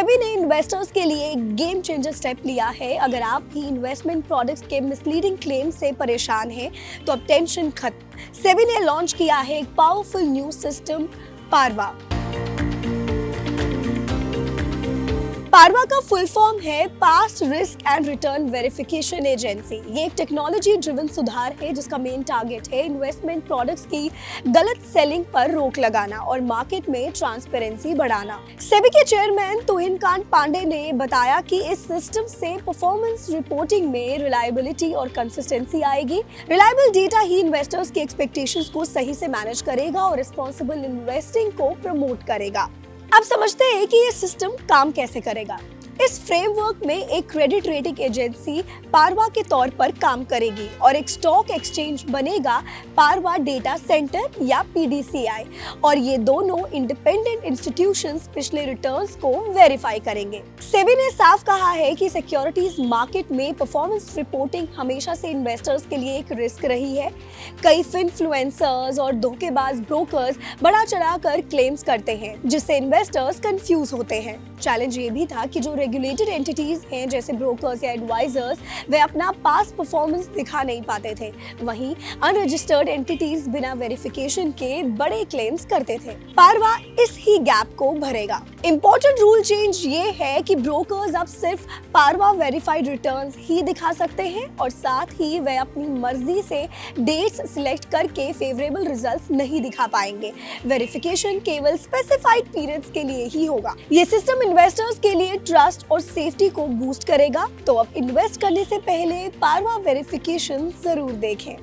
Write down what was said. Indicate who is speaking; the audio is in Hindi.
Speaker 1: सेबी ने इन्वेस्टर्स के लिए एक गेम चेंजर स्टेप लिया है। अगर आप भी इन्वेस्टमेंट प्रोडक्ट्स के मिसलीडिंग क्लेम से परेशान हैं, तो अब टेंशन खत्म। सेबी ने लॉन्च किया है एक powerful new system, Parwa. Parwa का फुल फॉर्म है past risk and return verification agency. ये एक टेक्नोलॉजी ड्रिवन सुधार है जिसका मेन टारगेट है इन्वेस्टमेंट प्रोडक्ट्स की गलत सेलिंग पर रोक लगाना और मार्केट में ट्रांसपेरेंसी बढ़ाना। सेबी के चेयरमैन तुहिन कांत पांडे ने बताया कि इस सिस्टम से परफॉर्मेंस रिपोर्टिंग में रिलायबिलिटी और कंसिस्टेंसी आएगी। रिलायबल डेटा ही इन्वेस्टर्स की एक्सपेक्टेशंस को सही से मैनेज करेगा और रिस्पॉन्सिबल इन्वेस्टिंग को प्रमोट करेगा। अब समझते हैं कि ये सिस्टम काम कैसे करेगा। इस फ्रेमवर्क में एक क्रेडिट रेटिंग एजेंसी पारवा के तौर पर काम करेगी और एक स्टॉक एक्सचेंज बनेगा, पारवा डेटा सेंटर या पीडीसीआई, और ये दोनों इंडिपेंडेंट इंस्टीट्यूशंस पिछले रिटर्न्स को वेरीफाई करेंगे। सेबी ने साफ कहा है कि सिक्योरिटीज मार्केट में परफॉर्मेंस रिपोर्टिंग हमेशा से इन्वेस्टर्स के लिए एक रिस्क रही है। कई इन्फ्लुएंसर्स और धोखेबाज ब्रोकर्स बढ़ा चढ़ाकर क्लेम्स करते हैं, जिससे इन्वेस्टर्स कंफ्यूज होते हैं। चैलेंज ये भी था कि जो रेगुलेटेड एंटिटीज हैं जैसे ब्रोकर्स या एडवाइजर्स, वे अपना पास्ट परफॉर्मेंस दिखा नहीं पाते थे। वहीं अनरजिस्टर्ड एंटिटीज बिना वेरिफिकेशन के बड़े क्लेम्स करते थे। पारवा इस ही गैप को भरेगा। इंपॉर्टेंट रूल चेंज ये है कि ब्रोकर्स अब सिर्फ पारवा वेरीफाइड रिटर्न्स ही दिखा सकते हैं और साथ ही वे अपनी मर्जी से डेट्स सिलेक्ट करके फेवरेबल रिजल्ट्स नहीं दिखा पाएंगे। वेरिफिकेशन केवल स्पेसिफाइड पीरियड्स के लिए ही होगा। ये सिस्टम इन्वेस्टर्स के लिए ट्रस्ट और सेफ्टी को बूस्ट करेगा। तो अब इन्वेस्ट करने से पहले पारवा वेरिफिकेशन जरूर देखें।